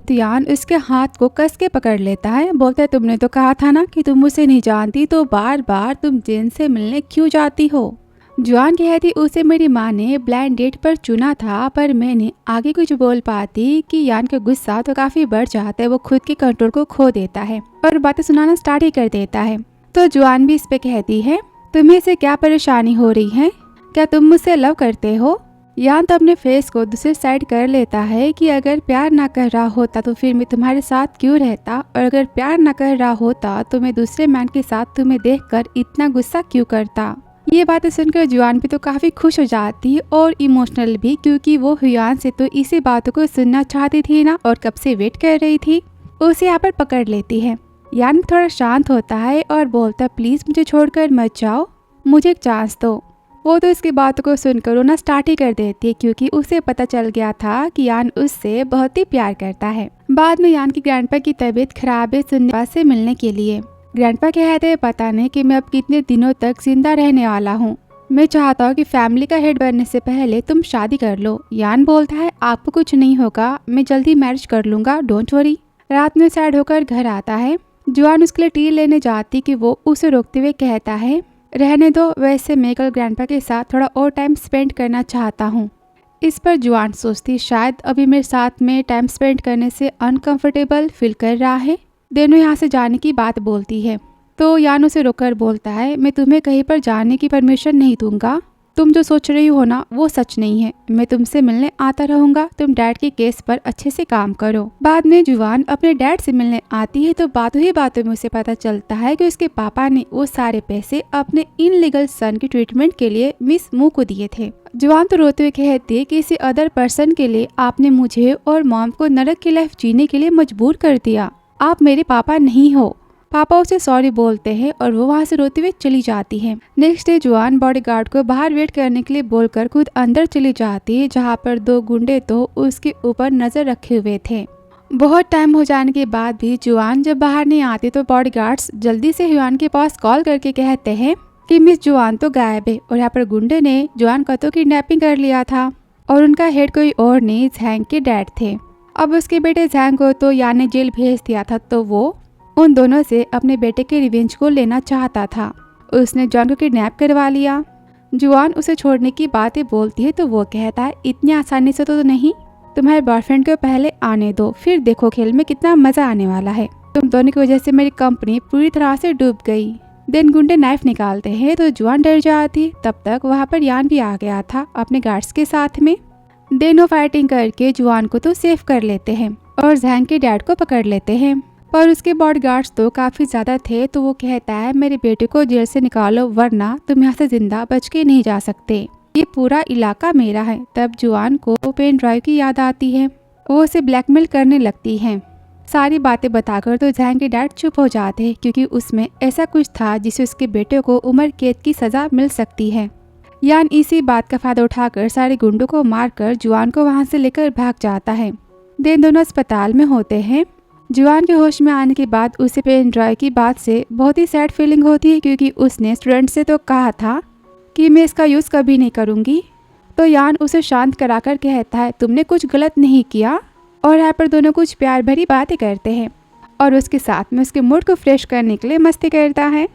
तो यान उसके हाथ को कस के पकड़ लेता है, बोलता है, तुमने तो कहा था ना कि तुम उसे नहीं जानती, तो बार बार तुम जेन से मिलने क्यों जाती हो? जुआन कहती, उसे मेरी माँ ने ब्लाइंड डेट पर चुना था, पर मैंने आगे कुछ बोल पाती कि यान का गुस्सा तो काफी बढ़ जाता है, वो खुद के कंट्रोल को खो देता है और बातें सुनाना स्टार्ट ही कर देता है। तो जुआन भी इस पे कहती है, तुम्हें से क्या परेशानी हो रही है? क्या तुम मुझसे लव करते हो? यान तो अपने फेस को दूसरे साइड कर लेता है कि अगर प्यार ना कर रहा होता तो फिर मैं तुम्हारे साथ क्यों रहता, और अगर प्यार ना कर रहा होता तो मैं दूसरे मैन के साथ तुम्हें देखकर इतना गुस्सा क्यों करता। ये बातें सुनकर जुआन भी तो काफी खुश हो जाती है और इमोशनल भी, क्योंकि वो हुयान से तो इसी बातों को सुनना चाहती थी ना और कब से वेट कर रही थी। उसे यहाँ पर पकड़ लेती है। यान थोड़ा शांत होता है और बोलता, प्लीज मुझे छोड़कर मत जाओ, मुझे एक चांस दो। वो तो इसकी बातों को सुनकर रोना स्टार्ट ही कर देती है, क्योंकि उसे पता चल गया था कि यान उससे बहुत ही प्यार करता है। बाद में यान की ग्रैंडपा की तबीयत खराब है सुनने से मिलने के लिए। ग्रैंडपा कहते हैं, पता नहीं कि मैं अब कितने दिनों तक जिंदा रहने वाला हूँ, मैं चाहता हूँ कि फैमिली का हेड बनने से पहले तुम शादी कर लो। यान बोलता है, आपको कुछ नहीं होगा, मैं जल्दी मैरिज कर लूंगा, डोंट वरी। रात में सैड होकर घर आता है। जुआन उसके लिए टी लेने जाती कि वो उसे रोकते हुए कहता है, रहने दो, वैसे मैं कल ग्रैंडपा के साथ थोड़ा और टाइम स्पेंड करना चाहता हूँ। इस पर जुआन सोचती, शायद अभी मेरे साथ में टाइम स्पेंड करने से अनकंफर्टेबल फील कर रहा है। दोनों यहाँ से जाने की बात बोलती है तो यान उसे रोककर बोलता है, मैं तुम्हें कहीं पर जाने की परमिशन नहीं दूंगा, तुम जो सोच रही हो ना वो सच नहीं है, मैं तुमसे मिलने आता रहूंगा, तुम डैड के केस पर अच्छे से काम करो। बाद में जुआन अपने डैड से मिलने आती है तो बातों ही बातों में उसे पता चलता है कि उसके पापा ने वो सारे पैसे अपने इनलीगल सन की ट्रीटमेंट के लिए मिस मू को दिए थे। जुआन तो रोते हुए कहती है, किसी अदर पर्सन के लिए आपने मुझे और मॉम को नरक की लाइफ जीने के लिए मजबूर कर दिया, आप मेरे पापा नहीं हो। पापा उसे सॉरी बोलते हैं और वो वहाँ से रोते हुए चली जाती है। नेक्स्ट डे जुआन बॉडीगार्ड को बाहर वेट करने के लिए बोलकर खुद अंदर चली जाती है, जहाँ पर दो गुंडे तो उसके ऊपर नजर रखे हुए थे। बहुत टाइम हो जाने के बाद भी जुआन जब बाहर नहीं आती तो बॉडीगार्ड्स जल्दी से जुआन के पास कॉल करके कहते हैं कि मिस जुआन तो गायब है, और यहाँ पर गुंडे ने जुआन का तो किडनैपिंग कर लिया था और उनका हेड कोई और नहीं, झैंग के डैड थे। अब उसके बेटे झैंग को तो यान ने जेल भेज दिया था, तो वो उन दोनों से अपने बेटे के रिवेंज को लेना चाहता था। उसने जॉन को किडनैप करवा लिया। जुआन उसे छोड़ने की बातें बोलती है तो वो कहता है, इतनी आसानी से तो नहीं, तुम्हारे बॉयफ्रेंड को पहले आने दो, फिर देखो खेल में कितना मजा आने वाला है, तुम दोनों की वजह से मेरी कंपनी पूरी तरह से डूब गई। देन गुंडे नाइफ निकालते हैं तो जुआन डर जाती। तब तक वहाँ पर यान भी आ गया था अपने गार्ड्स के साथ में। दोनों फाइटिंग करके जुआन को तो सेफ कर लेते हैं और झैंग के डैड को पकड़ लेते हैं, पर उसके बॉडीगार्ड्स तो काफी ज्यादा थे, तो वो कहता है, मेरे बेटे को जेल से निकालो वरना तुम यहाँ से जिंदा बच के नहीं जा सकते, ये पूरा इलाका मेरा है। तब जुआन को पेन ड्राइव की याद आती है, वो उसे ब्लैकमेल करने लगती है। सारी बातें बताकर तो झैंग के डैड चुप हो जाते हैं, क्योंकि उसमें ऐसा कुछ था जिससे उसके बेटे को उम्र कैद की सजा मिल सकती है। यान इसी बात का फायदा उठाकर सारे गुंडों को मारकर जुआन को वहाँ से लेकर भाग जाता है। दिन दोनों अस्पताल में होते हैं जुआन के होश में आने के बाद उसे पेन ड्राइव की बात से बहुत ही सैड फीलिंग होती है, क्योंकि उसने स्टूडेंट से तो कहा था कि मैं इसका यूज़ कभी नहीं करूँगी। तो यान उसे शांत कराकर कहता है तुमने कुछ गलत नहीं किया। और यहाँ पर दोनों कुछ प्यार भरी बातें करते हैं और उसके साथ में उसके मूड को फ्रेश करने के लिए मस्ती करता है।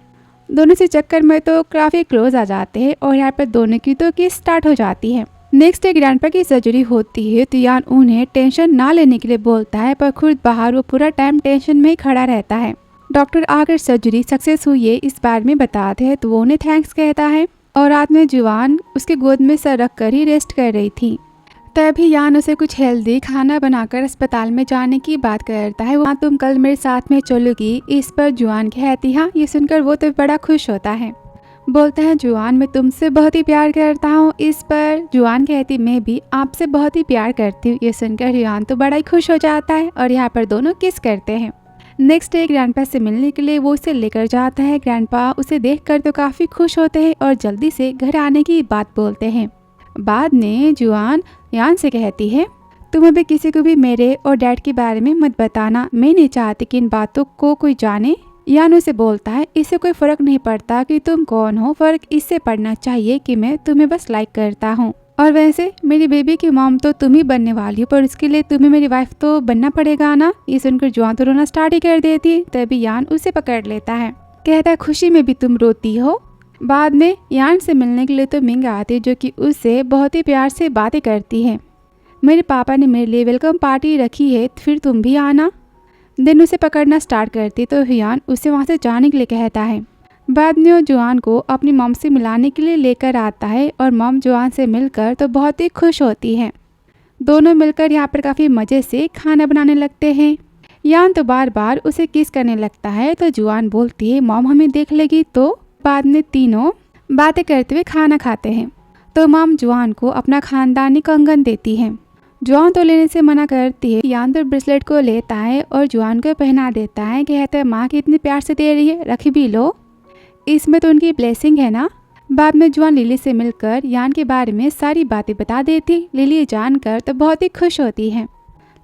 दोनों से चक्कर में तो काफ़ी क्लोज आ जाते हैं और यहाँ पर दोनों की तो किस स्टार्ट हो जाती है। नेक्स्ट डे ग्रैंडपा की सर्जरी होती है तो यान उन्हें टेंशन ना लेने के लिए बोलता है, पर खुद बाहर वो पूरा टाइम टेंशन में ही खड़ा रहता है। डॉक्टर आकर सर्जरी सक्सेस हुई है इस बारे में बताते हैं तो वो उन्हें थैंक्स कहता है और रात में जुआन उसके गोद में सर रख कर ही रेस्ट कर रही थी। तभी यान उसे कुछ हेल्दी खाना बनाकर अस्पताल में जाने की बात करता है। वहाँ तुम कल मेरे साथ में चलोगी। इस पर जुआन कहती हाँ। ये सुनकर वो तो बड़ा खुश होता है, बोलता है जुआन मैं तुमसे बहुत ही प्यार करता हूँ। इस पर जुआन कहती मैं भी आपसे बहुत ही प्यार करती हूँ। ये सुनकर जुआन तो बड़ा ही खुश हो जाता है और यहाँ पर दोनों किस करते हैं। नेक्स्ट डे ग्रैंडपा से मिलने के लिए वो उसे लेकर जाता है। ग्रैंडपा उसे देखकर तो काफ़ी खुश होते हैं और जल्दी से घर आने की बात बोलते हैं। बाद में जुआन यान से कहती है तुम अभी किसी को भी मेरे और डैड के बारे में मत बताना, मैं नहीं चाहती कि इन बातों को कोई जाने। यान उसे बोलता है इससे कोई फ़र्क नहीं पड़ता कि तुम कौन हो, फ़र्क इससे पड़ना चाहिए कि मैं तुम्हें बस लाइक करता हूँ। और वैसे मेरी बेबी की मॉम तो तुम ही बनने वाली हो, पर उसके लिए तुम्हें मेरी वाइफ तो बनना पड़ेगा ना। ये सुनकर जुआन तो रोना स्टार्ट ही कर देती है। तभी यान उसे पकड़ लेता है, कहता है खुशी में भी तुम रोती हो। बाद में यान से मिलने के लिए तो मिंग आती है जो कि उससे बहुत ही प्यार से बातें करती है। मेरे पापा ने मेरे लिए वेलकम पार्टी रखी है, फिर तुम भी आना। दिन उसे पकड़ना स्टार्ट करती तो यान उसे वहाँ से जाने के लिए कहता है। बाद में वो जुआन को अपनी मॉम से मिलाने के लिए लेकर आता है और मॉम जुआन से मिलकर तो बहुत ही खुश होती है। दोनों मिलकर यहाँ पर काफ़ी मज़े से खाना बनाने लगते हैं। यान तो बार बार उसे किस करने लगता है तो जुआन बोलती है मॉम हमें देख लेगी। तो बाद में तीनों बातें करते हुए खाना खाते हैं तो मॉम जुआन को अपना खानदानी कंगन देती है। जुआन तो लेने से मना करती है। यान तो ब्रेसलेट को लेता है और जुआन को पहना देता है, कहता है माँ कितनी प्यार से दे रही है, रख भी लो, इसमें तो उनकी ब्लेसिंग है ना। बाद में जुआन लिली से मिलकर यान के बारे में सारी बातें बता देती। लिली जानकर तो बहुत ही खुश होती है।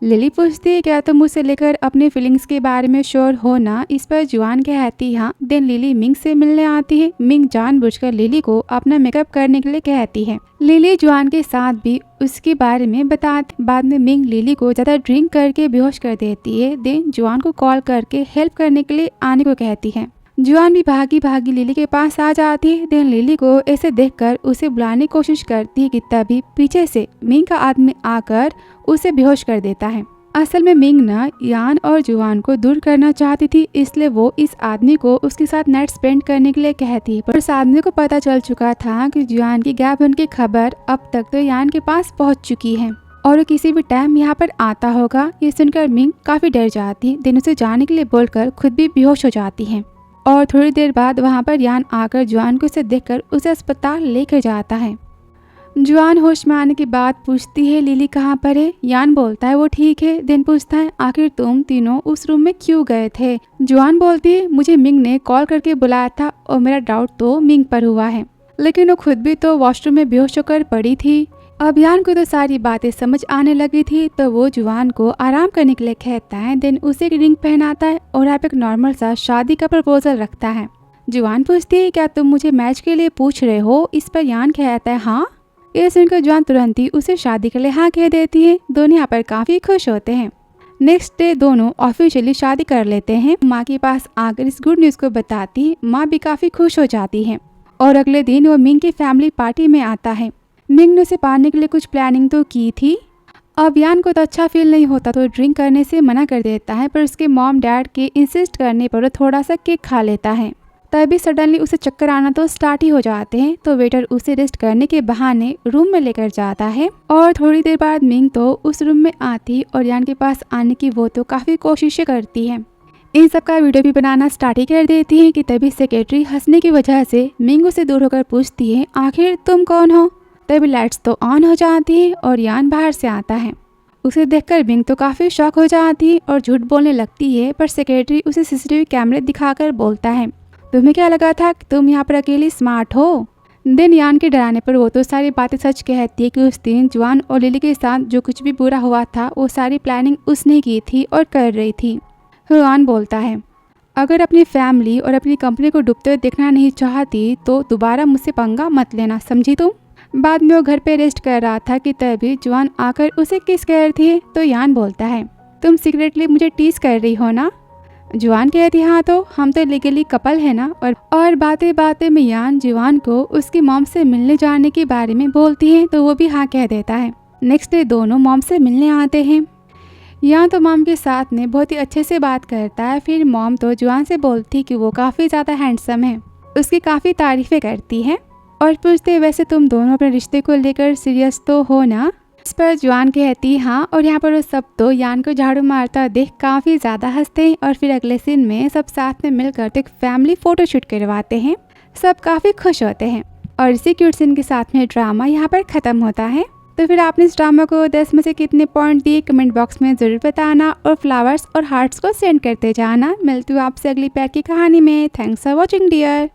लिली पूछती है क्या तुम मुझसे लेकर अपनी फीलिंग्स के बारे में श्योर हो ना। इस पर जुआन कहती हाँ। देन लिली मिंग से मिलने आती है। मिंग जानबूझकर लिली को अपना मेकअप करने के लिए कहती है। लिली जुआन के साथ भी उसके बारे में बताती। बाद में मिंग लिली को ज़्यादा ड्रिंक करके बेहोश कर देती है। देन जुआन को कॉल करके हेल्प करने के लिए आने को कहती है। जुआन भी भागी भागी लिली के पास आ जाती है। देन लिली को ऐसे देखकर उसे बुलाने की कोशिश करती है कि तभी पीछे से मिंग का आदमी आकर उसे बेहोश कर देता है। असल में मिंग ना यान और जुआन को दूर करना चाहती थी, इसलिए वो इस आदमी को उसके साथ नाइट स्पेंड करने के लिए कहती है। पर उस आदमी को पता चल चुका था कि जुआन की गायब होने की खबर अब तक तो यान के पास पहुंच चुकी है और वो किसी भी टाइम यहाँ पर आता होगा। ये सुनकर मिंग काफी डर जाती, दिन उसे जाने के लिए बोलकर खुद भी बेहोश हो जाती है। और थोड़ी देर बाद वहाँ पर यान आकर जुआन को उसे देखकर उसे अस्पताल लेकर जाता है। जुआन होश में आने के बाद पूछती है लिली कहाँ पर है। यान बोलता है वो ठीक है। दिन पूछता है आखिर तुम तीनों उस रूम में क्यों गए थे। जुआन बोलती है मुझे मिंग ने कॉल करके बुलाया था और मेरा डाउट तो मिंग पर हुआ है, लेकिन वो खुद भी तो वॉशरूम में बेहोश होकर पड़ी थी। अब यान को तो सारी बातें समझ आने लगी थी तो वो जुआन को आराम करने के लिए कहता है। देन उसे एक रिंग पहनाता है और आप एक नॉर्मल सा शादी का प्रपोजल रखता है। जुआन पूछती है क्या तुम मुझे मैच के लिए पूछ रहे हो। इस पर यान कहता है हाँ। ये सुनकर जुआन तुरंत ही उसे शादी के लिए हाँ कह देती है। दोनों यहाँ पर काफी खुश होते हैं। नेक्स्ट डे दोनों ऑफिशियली शादी कर लेते हैं। माँ के पास आकर इस गुड न्यूज को बताती, माँ भी काफी खुश हो जाती है और अगले दिन वो मिंग की फैमिली पार्टी में आता है। मिंग ने उसे पाने के लिए कुछ प्लानिंग तो की थी। अब यान को तो अच्छा फील नहीं होता तो ड्रिंक करने से मना कर देता है, पर उसके मॉम डैड के इंसिस्ट करने पर वो थोड़ा सा केक खा लेता है। तभी सडनली उसे चक्कर आना तो स्टार्ट ही हो जाते हैं तो वेटर उसे रेस्ट करने के बहाने रूम में लेकर जाता है। और थोड़ी देर बाद मिंग तो उस रूम में आती और यान के पास आने की वो तो काफ़ी कोशिशें करती है। इन सब का वीडियो भी बनाना स्टार्ट ही कर देती है कि तभी सेक्रेटरी हंसने की वजह से मिंग उसे दूर होकर पूछती है आखिर तुम कौन हो। तभी लाइट्स तो ऑन हो जाती है और यान बाहर से आता है। उसे देखकर मिंग तो काफ़ी शॉक हो जाती है और झूठ बोलने लगती है, पर सेक्रेटरी उसे सीसीटीवी कैमरे दिखाकर बोलता है तुम्हें क्या लगा था कि तुम यहाँ पर अकेली स्मार्ट हो। दिन यान के डराने पर वो तो सारी बातें सच कहती है कि उस दिन जुआन और लिली के साथ जो कुछ भी बुरा हुआ था वो सारी प्लानिंग उसने की थी और कर रही थी। हुआन बोलता है, अगर अपनी फैमिली और अपनी कंपनी को डूबते हुए देखना नहीं चाहती तो दोबारा मुझसे पंगा मत लेना, समझी तुम। बाद में वो घर पे रेस्ट कर रहा था कि तभी जुआन आकर उसे किस कर रही थी तो यान बोलता है, तुम सीक्रेटली मुझे टीज कर रही हो ना। जुआन कहती, हाँ तो हम तो लीगली कपल है ना। और बातें बातें में यान जुआन को उसकी मॉम से मिलने जाने के बारे में बोलती है तो वो भी हाँ कह देता है। नेक्स्ट डे दोनों मॉम से मिलने आते हैं। यहाँ तो मॉम के साथ में बहुत ही अच्छे से बात करता है। फिर मॉम तो जुआन से बोलती कि वो काफ़ी ज़्यादा हैंडसम है, उसकी काफ़ी तारीफ़ें करती है और पूछते वैसे तुम दोनों अपने रिश्ते को लेकर सीरियस तो हो ना। इस पर जुआन कहती हाँ, और यहाँ पर वो सब तो यान को झाड़ू मारता देख काफ़ी ज़्यादा हंसते हैं। और फिर अगले सीन में सब साथ में मिलकर एक फैमिली फ़ोटोशूट करवाते हैं। सब काफ़ी खुश होते हैं और इसी क्यूट सीन के साथ में ड्रामा यहाँ पर ख़त्म होता है। तो फिर आपने इस ड्रामा को 10 में से कितने पॉइंट दिए कमेंट बॉक्स में ज़रूर बताना और फ्लावर्स और हार्ट्स को सेंड करते जाना। मिलती हूँ आपसे अगली प्यार की कहानी में। Thanks for watching dear.